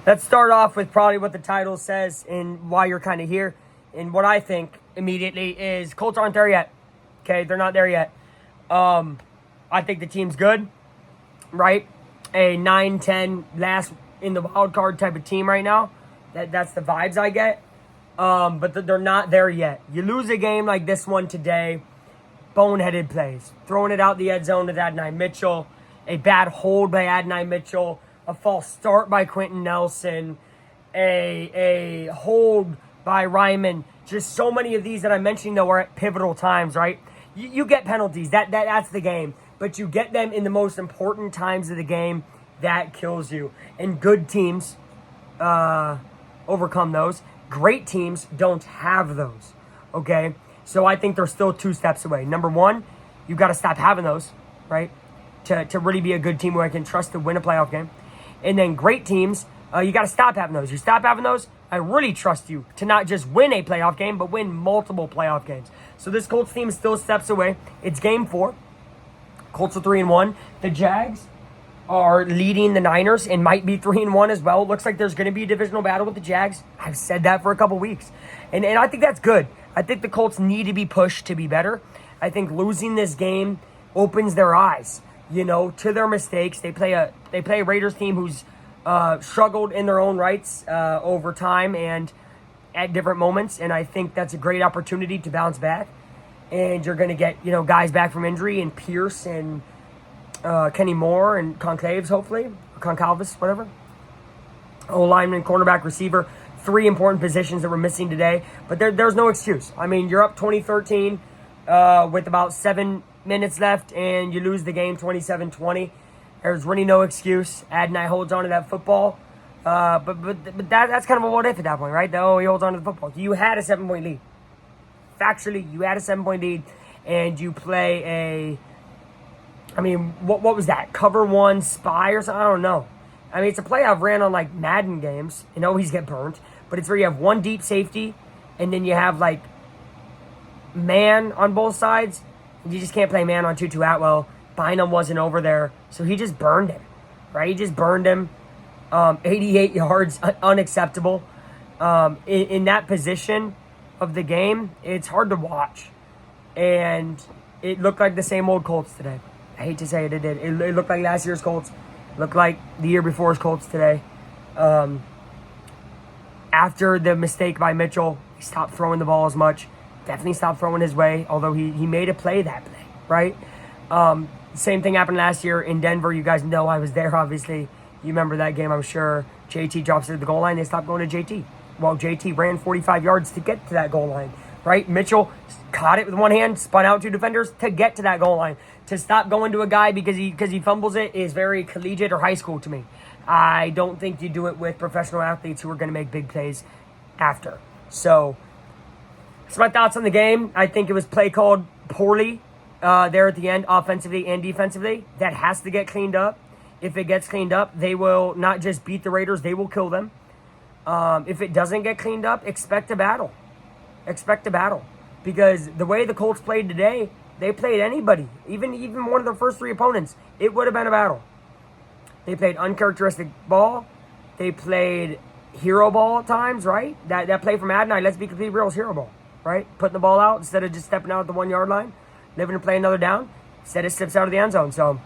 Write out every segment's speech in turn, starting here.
Let's start off with probably what the title says and why you're kind of here. And what I think immediately is Colts aren't there yet. Okay, they're not there yet. I think the team's good, right? A 9-10 last in the wild card type of team right now. That's the vibes I get. But they're not there yet. You lose a game like this one today, boneheaded plays. Throwing it out the end zone to Adonai Mitchell, a bad hold by Adonai Mitchell, a false start by Quentin Nelson, a hold by Ryman. Just so many of these that I'm mentioning, though, are at pivotal times, right? You get penalties. That's the game. But you get them in the most important times of the game. That kills you. And good teams overcome those. Great teams don't have those, okay? So I think they're still 2 steps away. Number one, you got to stop having those, right? To really be a good team who I can trust to win a playoff game. And then great teams, you got to stop having those. You stop having those, I really trust you to not just win a playoff game, but win multiple playoff games. So this Colts team is still steps away. It's game 4. Colts are 3-1. The Jags are leading the Niners and might be 3-1 as well. It looks like there's going to be a divisional battle with the Jags. I've said that for a couple weeks. And I think that's good. I think the Colts need to be pushed to be better. I think losing this game opens their eyes, to their mistakes. They play a Raiders team who's struggled in their own rights over time and at different moments. And I think that's a great opportunity to bounce back. And you're going to get, guys back from injury and Pierce and Kenny Moore and Conclaves, hopefully. Concalves, whatever. O-lineman, cornerback, receiver. 3 important positions that we're missing today. But there's no excuse. I mean, you're up 2013 with about 7 minutes left, and you lose the game 27-20. There's really no excuse. Adonai holds on to that football. But that's kind of a what if at that point, right? He holds on to the football. You had a 7-point lead. Factually, you had a 7-point lead, and you play what was that? Cover 1 spy or something? I don't know. I mean, it's a play I've ran on, Madden games. You always get burnt. But it's where you have 1 deep safety, and then you have, man on both sides. You just can't play man on Tutu Atwell. Bynum wasn't over there, so he just burned him, right? He just burned him. 88 yards, unacceptable. In that position of the game, it's hard to watch. And it looked like the same old Colts today. I hate to say it, it did. It looked like last year's Colts. It looked like the year before's Colts today. After the mistake by Mitchell, he stopped throwing the ball as much. Definitely stopped throwing his way, although he made a play that play, right? Same thing happened last year in Denver. You guys know I was there, obviously. You remember that game, I'm sure. JT drops it at the goal line. They stopped going to JT. Well, JT ran 45 yards to get to that goal line, right? Mitchell caught it with one hand, spun out 2 defenders to get to that goal line. To stop going to a guy because he fumbles it is very collegiate or high school to me. I don't think you do it with professional athletes who are going to make big plays after. So, that's my thoughts on the game. I think it was play called poorly there at the end, offensively and defensively. That has to get cleaned up. If it gets cleaned up, they will not just beat the Raiders, they will kill them. If it doesn't get cleaned up, expect a battle. Expect a battle. Because the way the Colts played today, they played anybody, even one of their first 3 opponents, it would have been a battle. They played uncharacteristic ball. They played hero ball at times, right? That play from Adonai, let's be completely real, is hero ball, right? Putting the ball out instead of just stepping out at the 1-yard line, living to play another down. Instead, it slips out of the end zone. So,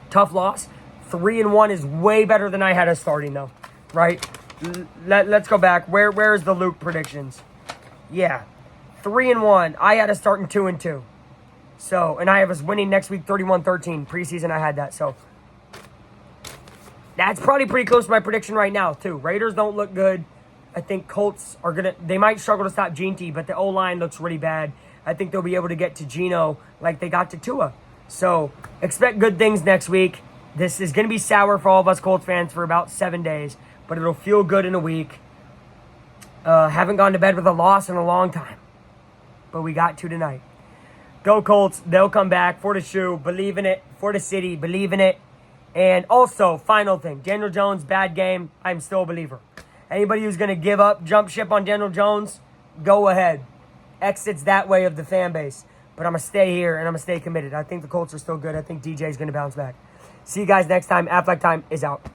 tough loss. 3-1 is way better than I had us starting, though, right? Let's go back. Where's the Luke predictions? Yeah, 3-1. I had us starting 2-2. So, and I have us winning next week 31-13. Preseason, I had that. So, that's probably pretty close to my prediction right now, too. Raiders don't look good. I think Colts are they might struggle to stop Gene, but the O-line looks really bad. I think they'll be able to get to Geno like they got to Tua. So, expect good things next week. This is going to be sour for all of us Colts fans for about 7 days, but it'll feel good in a week. Haven't gone to bed with a loss in a long time, but we got to tonight. Go Colts. They'll come back for the shoe. Believe in it. For the city. Believe in it. And also, final thing. Daniel Jones, bad game. I'm still a believer. Anybody who's going to give up, jump ship on Daniel Jones, go ahead. Exits that way of the fan base. But I'm going to stay here, and I'm going to stay committed. I think the Colts are still good. I think DJ's going to bounce back. See you guys next time. Affleck Time is out.